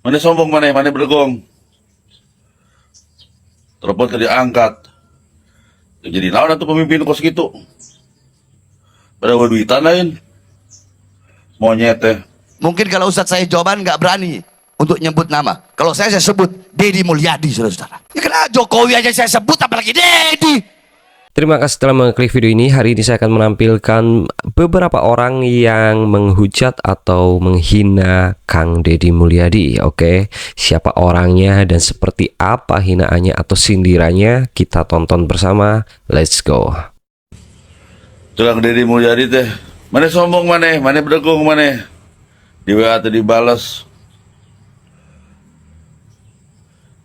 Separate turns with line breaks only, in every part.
Mana sombong mana bergong. Telepon tadi angkat. Jadi naon atuh pemimpin kos gitu. Pada duitan lain. Monyet teh.
Mungkin kalau Ustadz saya jawaban nggak berani untuk nyebut nama. Kalau saya sebut Deddy Mulyadi, saudara-saudara. Ya karena Jokowi aja saya sebut, apalagi Deddy.
Terima kasih telah mengklik video ini. Hari ini saya akan menampilkan beberapa orang yang menghujat atau menghina Kang Deddy Mulyadi. Oke, siapa orangnya dan seperti apa hinaannya atau sindirannya, kita tonton bersama. Let's go.
Kang Deddy Mulyadi teh. Mana sombong mana bergong mana. Di WA tadi dibalas.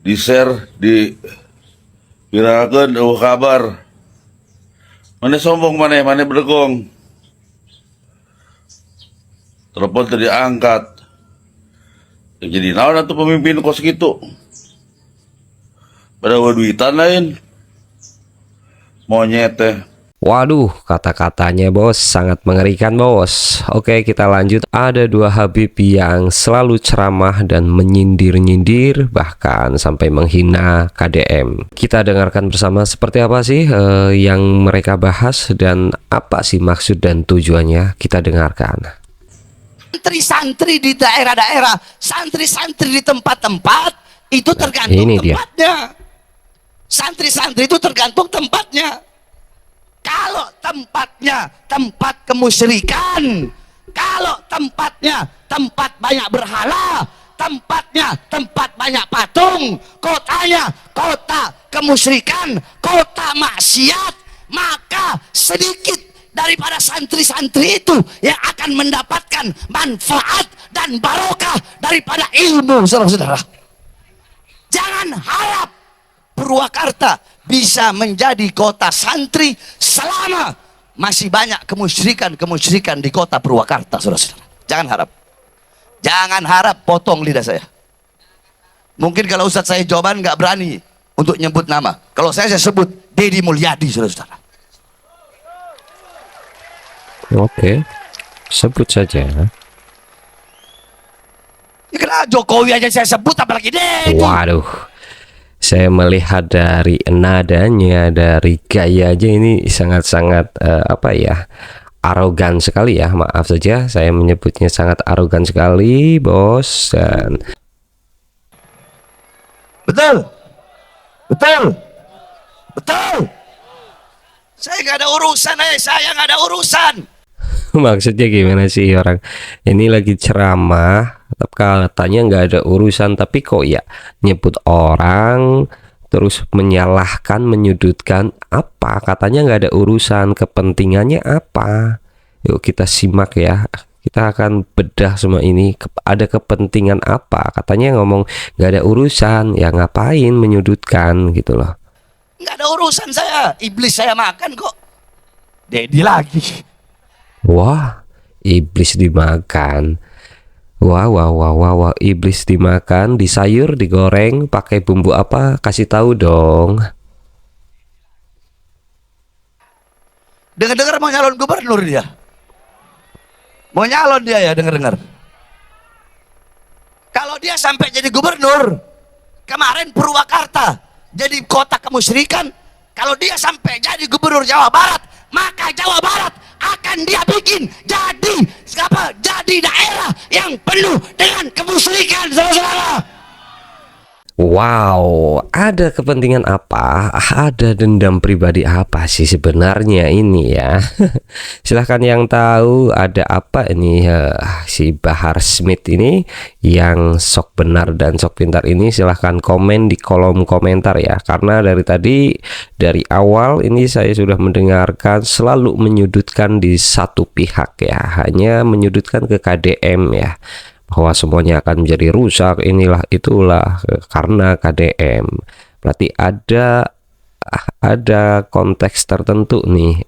Di share, di viralkan kabar. Mana sombong mana bergong. Telepon tadi angkat. Jadi naon atuh pemimpin kos gitu. Pada duitan lain. Monyet teh.
Waduh, kata-katanya bos sangat mengerikan bos. Oke, kita lanjut. Ada dua Habib yang selalu ceramah dan menyindir-nyindir, bahkan sampai menghina KDM. Kita dengarkan bersama seperti apa sih yang mereka bahas dan apa sih maksud dan tujuannya. Kita dengarkan.
Santri-santri di daerah-daerah, santri-santri di tempat-tempat, itu tergantung
ini dia.
tempatnya. Santri-santri itu tergantung tempatnya. Kalau tempatnya tempat kemusyrikan, kalau tempatnya tempat banyak berhala, tempatnya tempat banyak patung, kotanya kota kemusyrikan, kota maksiat, maka sedikit daripada santri-santri itu yang akan mendapatkan manfaat dan barokah daripada ilmu, saudara-saudara. Jangan harap Purwakarta bisa menjadi kota santri selama masih banyak kemusyrikan di kota Purwakarta, saudara-saudara. Jangan harap. Jangan harap, potong lidah saya. Mungkin kalau Ustadz saya jawaban nggak berani untuk nyebut nama. Kalau saya sebut Deddy Mulyadi, saudara-saudara.
Oke, sebut saja.
Ya karena Jokowi aja saya sebut, apalagi Deddy.
Waduh, saya melihat dari nadanya, dari gaya aja ini sangat-sangat apa ya, arogan sekali ya. Maaf saja saya menyebutnya sangat arogan sekali bos. Dan
Betul. Saya nggak ada urusan, saya nggak ada urusan.
maksudnya gimana sih orang ini lagi ceramah, tapi katanya nggak ada urusan, tapi kok ya nyebut orang terus menyalahkan, menyudutkan apa, katanya nggak ada urusan, kepentingannya apa? Yuk kita simak ya, kita akan bedah semua ini. Ada kepentingan apa? Katanya ngomong nggak ada urusan, ya ngapain menyudutkan gitu loh.
Nggak ada urusan saya, iblis saya makan kok. Deddy lagi.
Wah, iblis dimakan. Wah, iblis dimakan, disayur, digoreng, pakai bumbu apa? Kasih tahu dong.
Dengar-dengar mau nyalon gubernur dia. Mau nyalon dia ya, dengar-dengar. Kalau dia sampai jadi gubernur, kemarin Purwakarta jadi kota kemusyrikan. Kalau dia sampai jadi gubernur Jawa Barat, maka Jawa Barat akan dia bikin jadi daerah yang penuh dengan kemusyrikan, saudara-saudara.
Wow, ada kepentingan apa? Ada dendam pribadi apa sih sebenarnya ini ya? Silahkan yang tahu ada apa ini si Bahar Smith ini yang sok benar dan sok pintar ini, silahkan komen di kolom komentar ya. Karena dari awal ini saya sudah mendengarkan selalu menyudutkan di satu pihak ya, hanya menyudutkan ke KDM ya, bahwa semuanya akan menjadi rusak, inilah itulah karena KDM. Berarti ada konteks tertentu nih.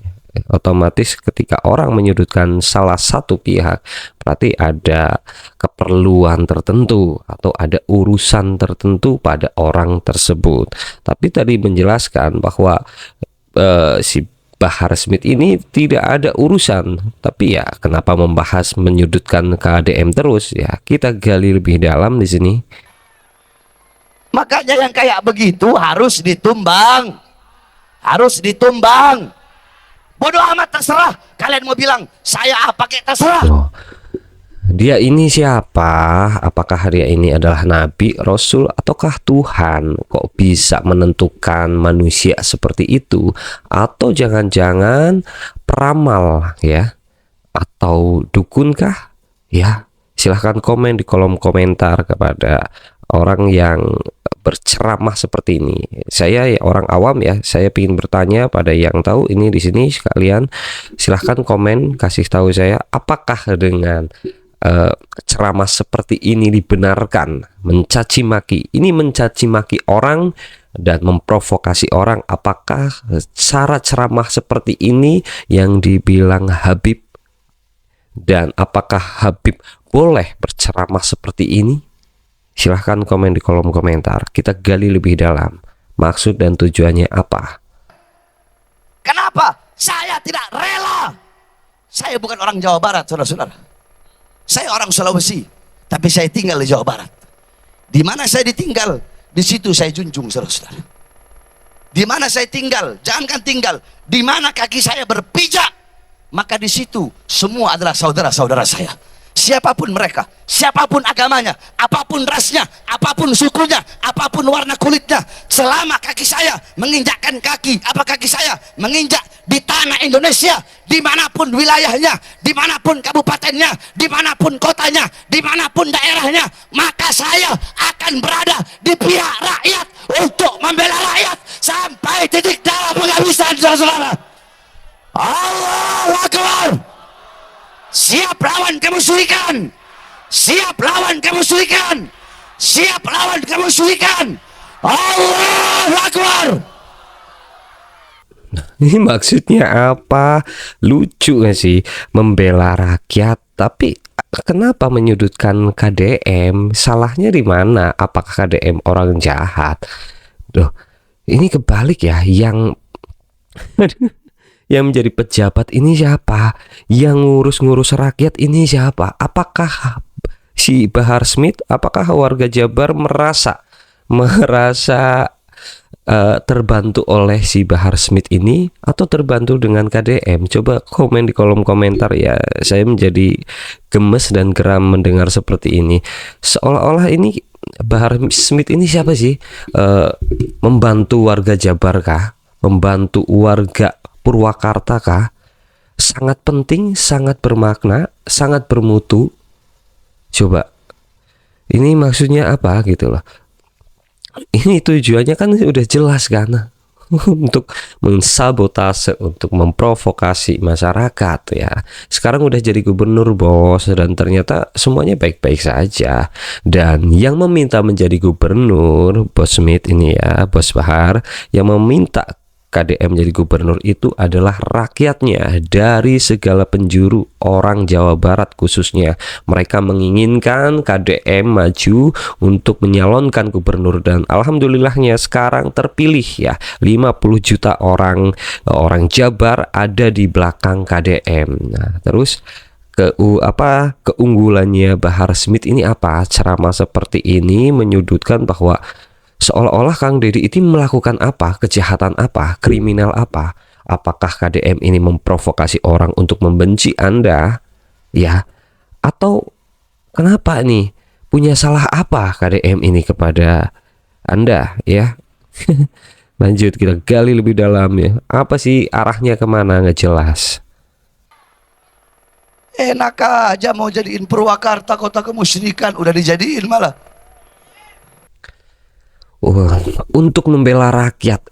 Otomatis ketika orang menyudutkan salah satu pihak, berarti ada keperluan tertentu atau ada urusan tertentu pada orang tersebut. Tapi tadi menjelaskan bahwa si Bahar Smith ini tidak ada urusan, tapi ya kenapa membahas menyudutkan KDM terus ya? Kita gali lebih dalam di sini.
Makanya yang kayak begitu harus ditumbang. Harus ditumbang. Bodoh amat, terserah. Kalian mau bilang saya apa kayak terserah.
Loh, dia ini siapa? Apakah dia ini adalah nabi, rasul, ataukah Tuhan? Kok bisa menentukan manusia seperti itu? Atau jangan-jangan peramal ya? Atau dukunkah? Ya, silahkan komen di kolom komentar kepada orang yang berceramah seperti ini. Saya ya orang awam ya, saya ingin bertanya pada yang tahu ini di sini sekalian. Silahkan komen, kasih tahu saya apakah dengan ceramah seperti ini dibenarkan, mencaci maki. Ini mencaci maki orang dan memprovokasi orang. Apakah cara ceramah seperti ini yang dibilang Habib, dan apakah Habib boleh berceramah seperti ini? Silahkan komen di kolom komentar. Kita gali lebih dalam maksud dan tujuannya apa.
Kenapa saya tidak rela? Saya bukan orang Jawa Barat, saudara-saudara. Saya orang Sulawesi, tapi saya tinggal di Jawa Barat. Di mana saya ditinggal, di situ saya junjung, saudara-saudara. Di mana saya tinggal, jangankan tinggal, di mana kaki saya berpijak, maka di situ semua adalah saudara-saudara saya. Siapapun mereka, siapapun agamanya, apapun rasnya, apapun sukunya, apapun warna kulitnya, selama kaki saya menginjakkan kaki, kaki saya menginjak di tanah Indonesia, dimanapun wilayahnya, dimanapun kabupatennya, dimanapun kotanya, dimanapun daerahnya, maka saya akan berada di pihak rakyat untuk membela rakyat sampai titik darah penghabisan, saudara-saudara. Allahu Akbar. Siap lawan kemusyrikan, siap lawan kemusyrikan, siap lawan kemusyrikan. Allahu Akbar.
Ini maksudnya apa? Lucu gak sih? Membela rakyat, tapi kenapa menyudutkan KDM? Salahnya di mana? Apakah KDM orang jahat? Duh, ini kebalik ya. Yang menjadi pejabat ini siapa? Yang ngurus-ngurus rakyat ini siapa? Apakah si Bahar Smith? Apakah warga Jabar merasa terbantu oleh si Bahar Smith ini, atau terbantu dengan KDM? Coba komen di kolom komentar ya. Saya menjadi gemes dan geram mendengar seperti ini. Seolah-olah ini Bahar Smith ini siapa sih? Membantu warga Jabar kah? Membantu warga Purwakarta kah? Sangat penting, sangat bermakna, sangat bermutu. Coba, ini maksudnya apa gitu loh. Ini tujuannya kan udah jelas kan, untuk mensabotase, untuk memprovokasi masyarakat ya. Sekarang udah jadi gubernur bos, dan ternyata semuanya baik-baik saja. Dan yang meminta menjadi gubernur, Bos Smith ini ya, Bos Bahar, yang meminta KDM jadi gubernur itu adalah rakyatnya dari segala penjuru, orang Jawa Barat khususnya. Mereka menginginkan KDM maju untuk menyalonkan gubernur, dan alhamdulillahnya sekarang terpilih ya. 50 juta orang Jabar ada di belakang KDM. Nah, terus keunggulannya Bahar Smith ini apa? Ceramah seperti ini menyudutkan bahwa seolah-olah Kang Deddy ini melakukan apa, kejahatan apa, kriminal apa. Apakah KDM ini memprovokasi orang untuk membenci Anda? Ya, atau kenapa nih? Punya salah apa KDM ini kepada Anda? Ya, lanjut kita gali lebih dalam ya. Apa sih arahnya kemana? Nggak jelas.
Enak aja mau jadiin Purwakarta kota kemusyrikan, udah dijadiin malah.
Untuk membela rakyat,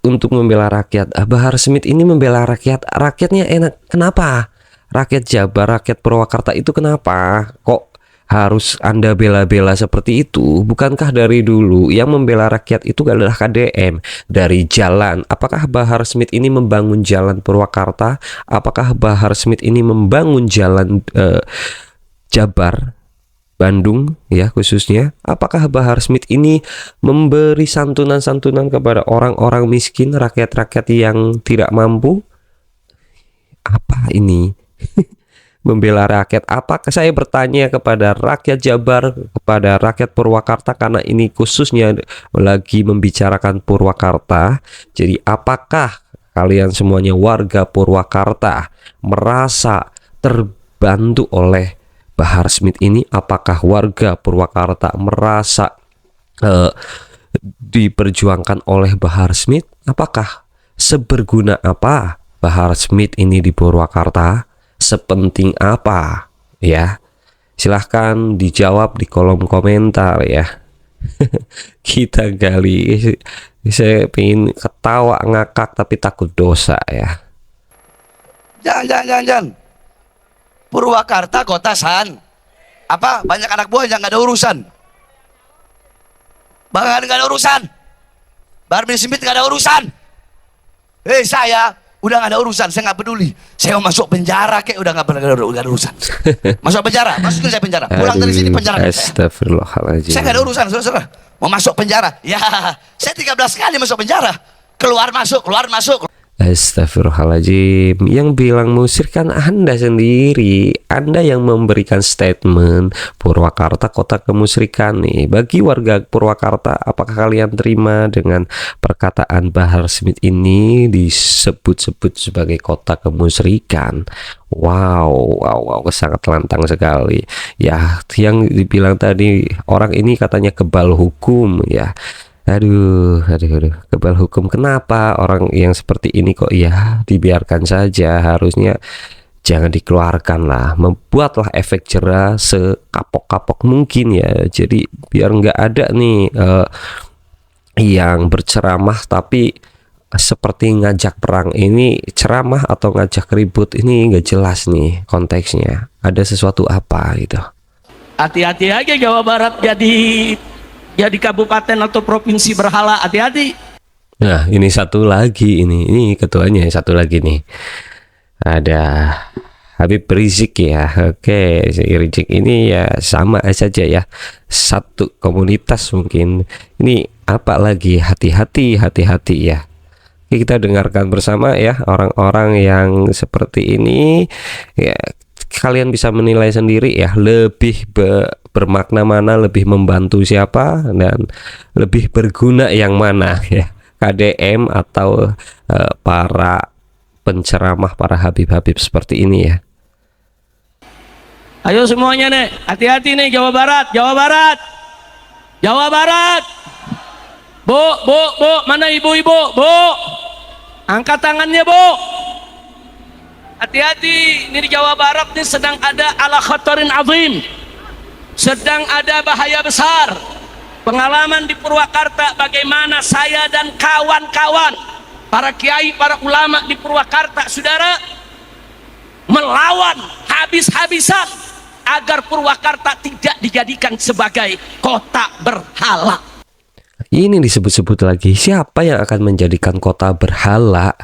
Bahar Smith ini membela rakyat, rakyatnya enak. Kenapa? Rakyat Jabar, rakyat Purwakarta itu kenapa? Kok harus Anda bela-bela seperti itu? Bukankah dari dulu yang membela rakyat itu adalah KDM? Dari jalan, apakah Bahar Smith ini membangun jalan Purwakarta? Apakah Bahar Smith ini membangun jalan Jabar, Bandung ya khususnya? Apakah Bahar Smith ini memberi santunan-santunan kepada orang-orang miskin, rakyat-rakyat yang tidak mampu? Apa ini? Membela rakyat. Apakah, saya bertanya kepada rakyat Jabar, kepada rakyat Purwakarta, karena ini khususnya lagi membicarakan Purwakarta. Jadi apakah kalian semuanya warga Purwakarta merasa terbantu oleh Bahar Smith ini? Apakah warga Purwakarta merasa diperjuangkan oleh Bahar Smith? Apakah seberguna apa Bahar Smith ini di Purwakarta? Sepenting apa? Ya, silahkan dijawab di kolom komentar ya. Kita gali. Saya pengen ketawa ngakak tapi takut dosa ya.
Jangan. Purwakarta kota San. Apa? Banyak anak buah yang nggak ada urusan. Bahkan nggak ada urusan. Bahar bin Smith nggak ada urusan. Saya udah nggak ada urusan. Saya nggak peduli. Saya mau masuk penjara kayak udah nggak ada urusan. Masuk penjara, masukin saya penjara. Pulang dari sini penjara.
Astagfirullahaladzim.
Saya nggak ada urusan, saudara. Mau masuk penjara? Ya, saya 13 kali masuk penjara. Keluar masuk, keluar masuk.
Astagfirullahaladzim. Yang bilang musrik kan Anda sendiri. Anda yang memberikan statement Purwakarta kota kemusyrikan nih. Bagi warga Purwakarta, apakah kalian terima dengan perkataan Bahar Smith ini disebut-sebut sebagai kota kemusyrikan? Wow, sangat lantang sekali. Ya, yang dibilang tadi orang ini katanya kebal hukum ya. Aduh, kebal hukum. Kenapa orang yang seperti ini kok ya dibiarkan saja? Harusnya jangan dikeluarkan lah. Membuatlah efek jera sekapok-kapok mungkin ya. Jadi biar nggak ada nih yang berceramah tapi seperti ngajak perang. Ini ceramah atau ngajak ribut, ini nggak jelas nih konteksnya. Ada sesuatu apa gitu.
Hati-hati aja Jawa Barat jadi kabupaten atau provinsi berhala, hati-hati.
Nah, ini satu lagi, ini ketuanya satu lagi nih. Ada Habib Rizik ya. Oke, Rizik ini ya sama saja ya. Satu komunitas mungkin. Ini apa lagi? Hati-hati ya. Oke, kita dengarkan bersama ya orang-orang yang seperti ini ya. Kalian bisa menilai sendiri ya, lebih bermakna mana, lebih membantu siapa, dan lebih berguna yang mana ya, KDM atau para penceramah, para habib-habib seperti ini ya.
Ayo semuanya nih, hati-hati nih Jawa Barat. Bu, mana ibu-ibu? Bu, angkat tangannya Bu. Hati-hati, ini di Jawa Barat ini sedang ada ala khatarin azim, sedang ada bahaya besar. Pengalaman di Purwakarta bagaimana saya dan kawan-kawan para kiai, para ulama di Purwakarta, saudara, melawan habis-habisan agar Purwakarta tidak dijadikan sebagai kota berhala.
Ini disebut-sebut lagi, siapa yang akan menjadikan kota berhala?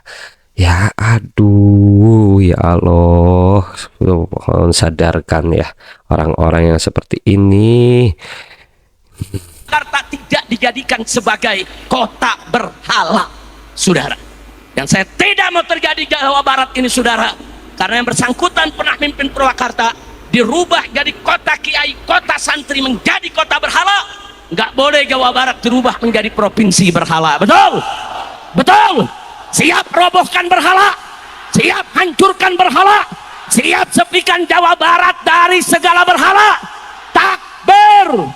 Ya aduh, ya Allah, mohon sadarkan ya orang-orang yang seperti ini.
Jakarta tidak dijadikan sebagai kota berhala, saudara. Yang saya tidak mau terjadi di Jawa Barat ini, saudara, karena yang bersangkutan pernah mimpin Purwakarta dirubah jadi kota kiai, kota santri, menjadi kota berhala. Nggak boleh Jawa Barat dirubah menjadi provinsi berhala. Betul. Siap robohkan berhala, siap hancurkan berhala, siap sepikan Jawa Barat dari segala berhala. Takbir.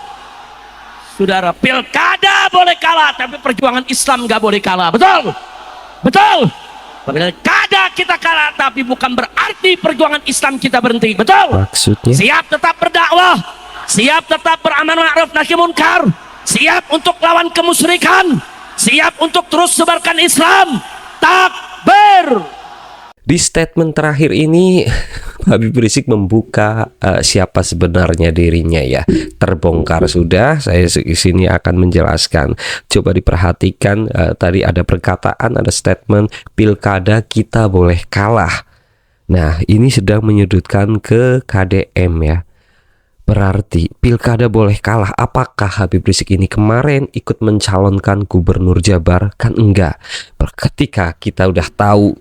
Saudara, pilkada boleh kalah, tapi perjuangan Islam nggak boleh kalah. Betul. Pilkada kita kalah, tapi bukan berarti perjuangan Islam kita berhenti. Betul.
Maksudnya?
Siap tetap berdakwah, siap tetap beramal ma'ruf nahi munkar, siap untuk lawan kemusyrikan, siap untuk terus sebarkan Islam. Takbir.
Di statement terakhir ini Habib Rizik membuka siapa sebenarnya dirinya ya. Terbongkar sudah, saya di sini akan menjelaskan. Coba diperhatikan, tadi ada perkataan, ada statement pilkada kita boleh kalah. Nah, ini sedang menyudutkan ke KDM ya. Berarti pilkada boleh kalah. Apakah Habib Rizik ini kemarin ikut mencalonkan gubernur Jabar? Kan enggak. Ketika kita udah tahu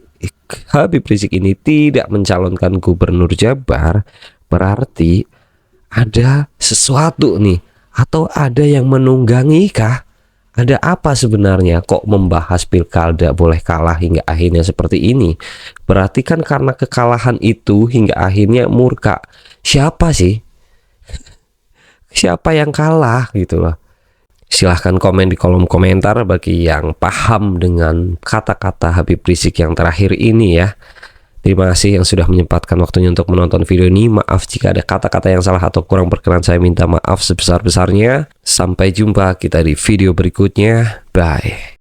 Habib Rizik ini tidak mencalonkan gubernur Jabar, berarti ada sesuatu nih, atau ada yang menunggangi kah? Ada apa sebenarnya kok membahas pilkada boleh kalah hingga akhirnya seperti ini? Berarti kan karena kekalahan itu hingga akhirnya murka. Siapa sih? Siapa yang kalah gitu loh. Silahkan komen di kolom komentar bagi yang paham dengan kata-kata Habib Rizik yang terakhir ini ya. Terima kasih yang sudah menyempatkan waktunya untuk menonton video ini. Maaf jika ada kata-kata yang salah atau kurang berkenan, saya minta maaf sebesar-besarnya. Sampai jumpa kita di video berikutnya. Bye.